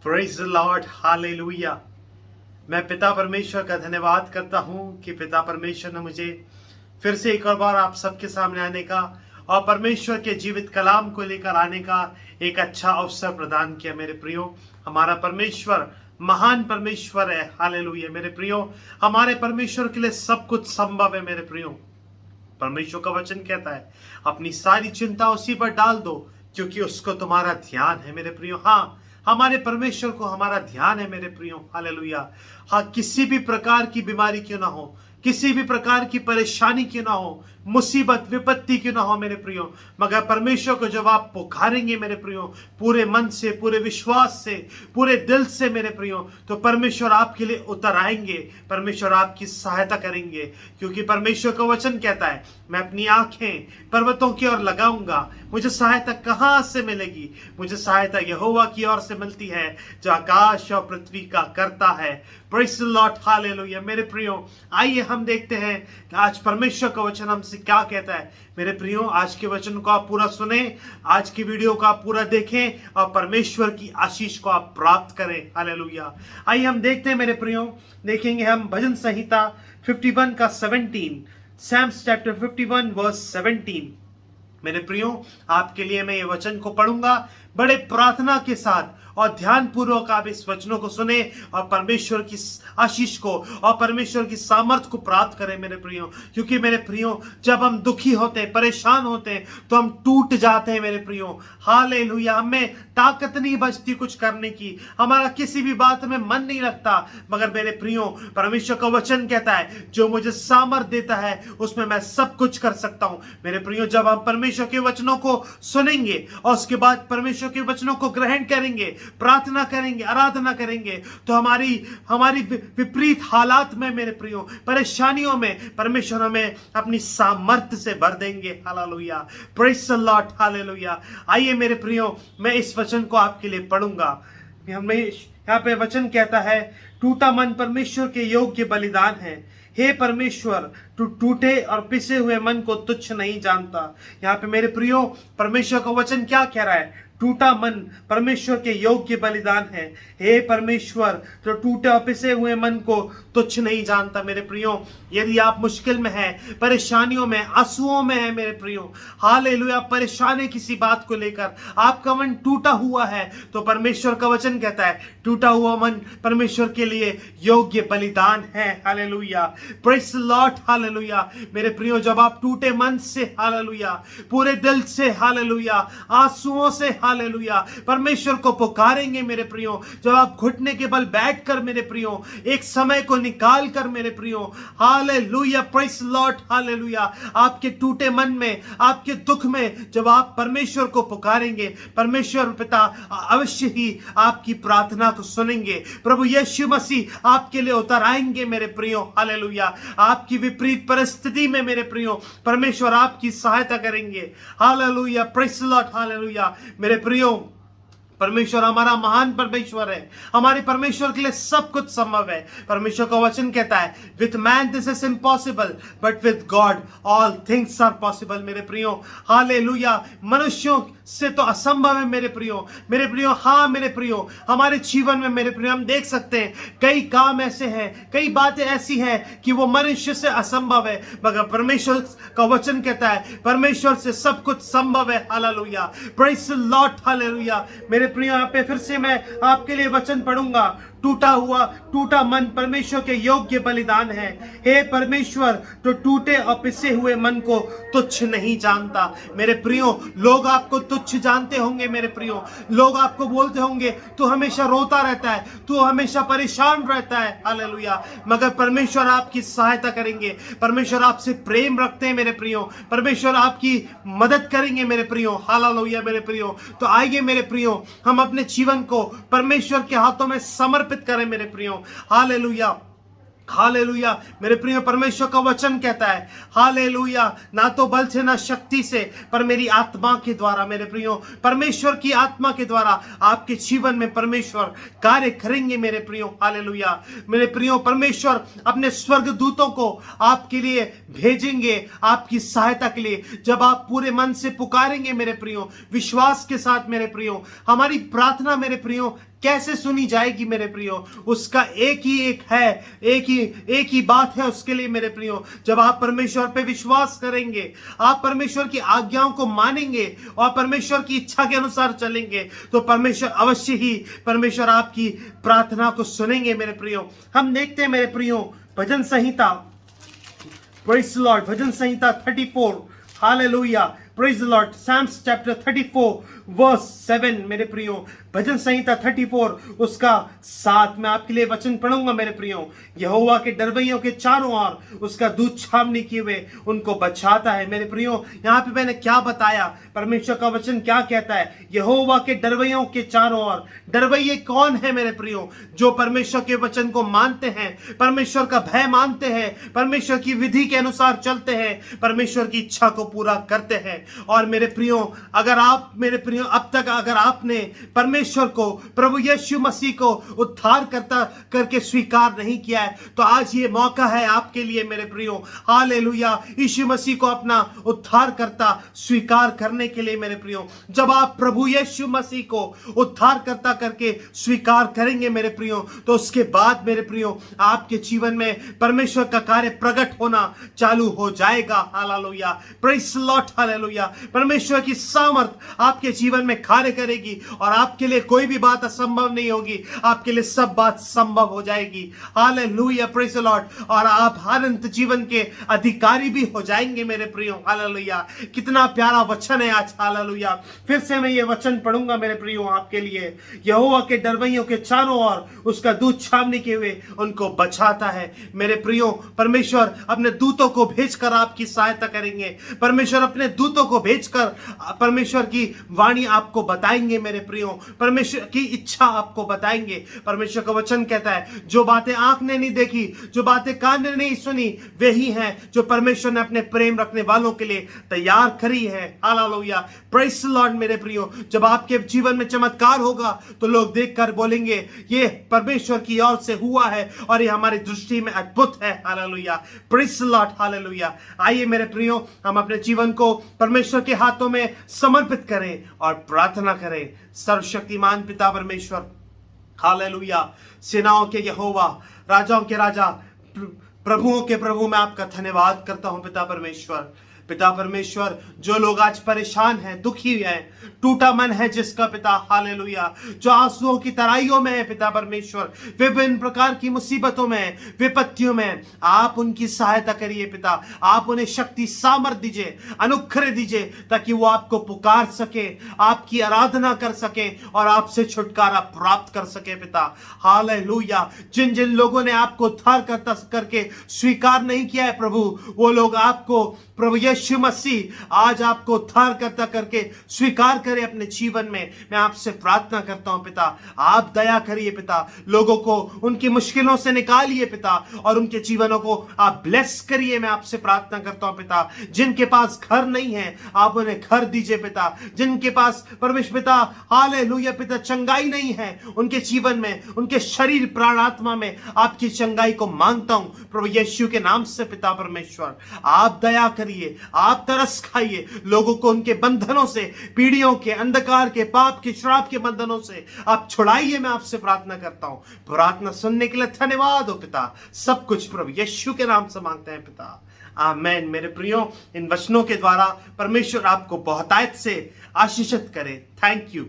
Praise the Lord, hallelujah. मैं पिता परमेश्वर का धन्यवाद करता हूं कि पिता परमेश्वर ने मुझे फिर से एक और बार आप सबके सामने आने का और परमेश्वर के जीवित कलाम को लेकर आने का एक अच्छा अवसर प्रदान किया। मेरे प्रियो, हमारा परमेश्वर महान परमेश्वर है। हालेलुया मेरे प्रियो, हमारे परमेश्वर के लिए सब कुछ संभव है। मेरे प्रियो, परमेश्वर का वचन कहता है अपनी सारी चिंता उसी पर डाल दो क्योंकि उसको तुम्हारा ध्यान है। मेरे प्रियो, हाँ, हमारे परमेश्वर को हमारा ध्यान है। मेरे प्रियो, हालेलुया। हाँ, किसी भी प्रकार की बीमारी क्यों ना हो, किसी भी प्रकार की परेशानी क्यों ना हो, मुसीबत विपत्ति क्यों ना हो मेरे प्रियो, मगर परमेश्वर को जब आप पुकारेंगे मेरे प्रियो, पूरे मन से, पूरे विश्वास से, पूरे दिल से मेरे प्रियो, तो परमेश्वर आपके लिए उतर आएंगे, परमेश्वर आपकी सहायता करेंगे। क्योंकि परमेश्वर का वचन कहता है मैं अपनी आंखें पर्वतों की ओर लगाऊंगा, मुझे सहायता कहां से मिलेगी? मुझे सहायता यहोवा की ओर से मिलती है जो आकाश और पृथ्वी का करता है। प्रेज़ द लॉर्ड, हालेलुया मेरे प्रियो। आइए हम देखते हैं कि आज परमेश्वर का वचन हमसे क्या कहता है। मेरे प्रियो, आज के वचन को आप पूरा सुने, आज की वीडियो को आप पूरा देखें और परमेश्वर की आशीष को आप प्राप्त करें। हालेलुया। आइए हम देखते हैं मेरे प्रियो, देखेंगे हम भजन संहिता 51 का 17, Psalms chapter 51 verse 17। मेरे प्रियो, आपके लिए मैं ये वचन को पढ़ूंगा बड़े प्रार्थना के साथ, और ध्यान पूर्वक आप इस वचनों को सुने और परमेश्वर की आशीष को और परमेश्वर की सामर्थ को प्राप्त करें मेरे प्रियो। क्योंकि मेरे प्रियो, जब हम दुखी होते हैं, परेशान होते हैं, तो हम टूट जाते हैं मेरे प्रियो। हालेलुया। हमें ताकत नहीं बचती कुछ करने की, हमारा किसी भी बात में मन नहीं लगता। मगर मेरे प्रियो, परमेश्वर का वचन कहता है जो मुझे सामर्थ देता है उसमें मैं सब कुछ कर सकता हूं। मेरे प्रियो, जब हम परमेश्वर के वचनों को सुनेंगे और उसके बाद परमेश्वर के वचनों को ग्रहण करेंगे, प्रार्थना करेंगे, आराधना करेंगे, तो हमारी विपरीत हालात में मेरे प्रियो, परेशानियों में परमेश्वर हमें अपनी सामर्थ्य से भर देंगे। Hallelujah, praise the Lord, hallelujah. आइए मेरे प्रियो, मैं इस वचन को आपके लिए पढ़ूंगा। हमें यहाँ पे वचन कहता है टूटा मन परमेश्वर के योग्य बलिदान है। हे परमेश्वर, तू टूटे और पिसे हुए मन को तुच्छ नहीं जानता। यहाँ पे मेरे प्रियो, परमेश्वर का वचन क्या कह रहा है? टूटा मन परमेश्वर के योग्य बलिदान है। हे परमेश्वर, तो टूटे और पिसे हुए मन को तुच्छ नहीं जानता। मेरे प्रियो, यदि आप मुश्किल में हैं, परेशानियों में, आंसुओं में है मेरे प्रियो, हालेलुया, परेशान है किसी बात को लेकर, आपका मन टूटा हुआ है, तो परमेश्वर का वचन कहता है टूटा हुआ मन परमेश्वर के लिए योग्य बलिदान है। Hallelujah, praise the Lord, hallelujah मेरे प्रियो। जब आप टूटे मन से, हालेलुया, पूरे दिल से, हालेलुया, आंसुओं से, हालेलुया, परमेश्वर को पुकारेंगे मेरे प्रियो, जब आप घुटने के बल बैठकर मेरे प्रियो, एक समय को निकाल कर मेरे प्रियो, hallelujah, praise the Lord, hallelujah, आपके टूटे मन में, आपके दुख में जब आप परमेश्वर को पुकारेंगे, परमेश्वर पिता अवश्य ही आपकी प्रार्थना को सुनेंगे। प्रभु यीशु मसीह आपके लिए उतर आएंगे मेरे प्रियो। हालेलुया, आपकी विपरीत परिस्थिति में मेरे प्रियो, परमेश्वर आपकी सहायता करेंगे। Hallelujah, praise the Lord, hallelujah मेरे प्रियो। परमेश्वर हमारा महान परमेश्वर है, हमारे परमेश्वर के लिए सब कुछ संभव है। परमेश्वर का वचन कहता है with man this is impossible but with God all things are possible. मेरे प्रियो, हालेलुया, मनुष्यों से तो असंभव है मेरे प्रियो। मेरे प्रियो, हाँ मेरे प्रियो, हमारे जीवन में मेरे प्रियो हम देख सकते हैं कई काम ऐसे हैं, कई बातें ऐसी हैं कि वो मनुष्य से असंभव है, मगर परमेश्वर का वचन कहता है परमेश्वर से सब कुछ संभव है। Hallelujah, praise the Lord, hallelujah मेरे प्रियो। यहाँ पे फिर से मैं आपके लिए वचन पढ़ूंगा। टूटा मन परमेश्वर के योग्य बलिदान है। हे परमेश्वर, तो टूटे और पिसे हुए मन को तुच्छ नहीं जानता। मेरे प्रियो, लोग आपको तुच्छ जानते होंगे मेरे प्रियो, लोग आपको बोलते होंगे तू हमेशा रोता रहता है, तू हमेशा परेशान रहता है। हालेलुया, मगर परमेश्वर आपकी सहायता करेंगे, परमेश्वर आपसे प्रेम रखते हैं मेरे प्रियो, परमेश्वर आपकी मदद करेंगे मेरे प्रियो। हालेलुया मेरे प्रियो। तो आइए मेरे प्रियो, हम अपने जीवन को परमेश्वर के हाथों में समर्पित करें मेरे प्रियो। हालेलुया, हालेलुया मेरे प्रियो। परमेश्वर का वचन कहता है हालेलुया, ना तो बल से ना शक्ति से पर मेरी आत्मा के द्वारा। मेरे प्रियो, परमेश्वर की आत्मा के द्वारा आपके जीवन में परमेश्वर कार्य करेंगे मेरे प्रियो। हालेलुया मेरे प्रियो, परमेश्वर अपने स्वर्गदूतों को आपके लिए भेजेंगे आपकी सहायता के लिए, जब आप पूरे मन से पुकारेंगे मेरे प्रियो, विश्वास के साथ मेरे प्रियो। हमारी प्रार्थना मेरे प्रियो कैसे सुनी जाएगी मेरे प्रियो? उसका एक ही बात है उसके लिए मेरे प्रियो। जब आप परमेश्वर पे विश्वास करेंगे, आप परमेश्वर की आज्ञाओं को मानेंगे और परमेश्वर की इच्छा के अनुसार चलेंगे, तो परमेश्वर अवश्य ही परमेश्वर आपकी प्रार्थना को सुनेंगे मेरे प्रियो। हम देखते हैं मेरे प्रियो भजन संहिता, प्रेज द लॉर्ड, भजन संहिता 34, hallelujah, praise the lord, psalms chapter 34 verse 7 मेरे प्रियो, भजन संहिता 34 उसका 7 मैं आपके लिए वचन पढ़ूंगा मेरे प्रियो। यहोवा के डरवैयों के चारों ओर उसका दूत छावनी किए हुए उनको बचाता है मेरे प्रियो। यहाँ पे मैंने क्या बताया, परमेश्वर का वचन क्या कहता है? यहोवा के डरवैयों के चारों ओर। डरवैये कौन है मेरे प्रियो? जो परमेश्वर के वचन को मानते हैं, परमेश्वर का भय मानते हैं, परमेश्वर की विधि के अनुसार चलते हैं, परमेश्वर की इच्छा को पूरा करते हैं। और मेरे प्रियो, अगर आप मेरे प्रियो अब तक अगर आपने परमेश्वर को, प्रभु यीशु मसीह को उद्धार करता करके स्वीकार नहीं किया है, तो आज ये मौका है आपके लिए मेरे प्रियो, हालेलुया, यीशु मसीह को अपना उद्धार करता स्वीकार करने के लिए मेरे प्रियो। जब आप प्रभु यीशु मसीह को उद्धार करता करके स्वीकार करेंगे मेरे प्रियो, तो उसके बाद मेरे प्रियो आपके जीवन में परमेश्वर का कार्य प्रकट होना चालू हो जाएगा। Hallelujah, praise the Lord, hallelujah. परमेश्वर की सामर्थ आपके जीवन में कार्य करेगी और आपके लिए कोई भी बात असंभव नहीं होगी, आपके लिए सब बात संभव हो जाएगी। Hallelujah, praise the Lord. और आप अनंत जीवन के अधिकारी भी हो जाएंगे मेरे प्रियो। हालेलुया, कितना प्यारा वचन है आज। हालेलुया, फिर से मैं ये वचन पढ़ूंगा मेरे प्रियो आपके लिए। यहोवा के डरवैयों के चारों ओर उसका दूत छावनी किए हुए उनको बचाता है मेरे प्रियो। परमेश्वर अपने दूतों को भेजकर आपकी सहायता करेंगे। परमेश्वर अपने दूतों को भेजकर परमेश्वर की वाणी आपको बताएंगे मेरे प्रियो, परमेश्वर की इच्छा आपको बताएंगे। परमेश्वर का वचन कहता है, जो बातें आंख ने नहीं देखी, जो बातें कान ने नहीं सुनी, वे ही हैं जो परमेश्वर ने अपने प्रेम रखने वालों के लिए तैयार करी है। हालेलुया, प्रेज द लॉर्ड मेरे प्रियो। जब आपके जीवन में चमत्कार होगा तो लोग देखकर बोलेंगे ये परमेश्वर की ओर से हुआ है और ये हमारी दृष्टि में अद्भुत है। Hallelujah, praise the Lord, hallelujah. आइए मेरे प्रियो, हम अपने जीवन को परमेश्वर के हाथों में समर्पित करें और प्रार्थना करें। सर्वशक्तिमान पिता परमेश्वर, हालेलुया, सेनाओं के यहोवा, राजाओं के राजा, प्रभुओं के प्रभु, मैं आपका धन्यवाद करता हूं पिता परमेश्वर। पिता परमेश्वर, जो लोग आज परेशान हैं, दुखी हैं, टूटा मन है जिसका पिता, हालेलुया, जो आंसुओं की तराइयों में है पिता परमेश्वर, विभिन्न प्रकार की मुसीबतों में, विपत्तियों में, आप उनकी सहायता करिए पिता। आप उन्हें शक्ति, सामर्थ दीजिए, अनुग्रह दीजिए, ताकि वो आपको पुकार सके, आपकी आराधना कर सके और आपसे छुटकारा प्राप्त कर सके पिता। हालेलुया, जिन जिन लोगों ने आपको उद्धार करता करके स्वीकार नहीं किया है प्रभु, वो लोग आपको, प्रभु यीशु मसीह, आज आपको उद्धार करता करके स्वीकार करें अपने जीवन में। मैं आपसे प्रार्थना करता हूं पिता, आप दया करिए पिता, लोगों को उनकी मुश्किलों से निकालिए पिता और उनके जीवनों को आप ब्लेस करिए। मैं आपसे प्रार्थना करता हूं पिता, जिनके पास घर नहीं है आप उन्हें घर दीजिए पिता, जिनके पास परमेश्वर पिता, हालेलुया पिता, चंगाई नहीं है उनके जीवन में, उनके शरीर प्राण आत्मा में आपकी चंगाई को मांगता हूं प्रभु यीशु के नाम से पिता परमेश्वर। आप दया करिए, आप तरस खाइए, लोगों को उनके बंधनों से, पीढ़ियों के, अंधकार के, पाप के, श्राप के बंधनों से आप छुड़ाइए। मैं आपसे प्रार्थना करता हूं। प्रार्थना सुनने के लिए धन्यवाद हो पिता। सब कुछ प्रभु यीशु के नाम से मांगते हैं पिता, आमेन। मेरे प्रियो, इन वचनों के द्वारा परमेश्वर आपको बहुतायत से आशीषित करे। Thank you.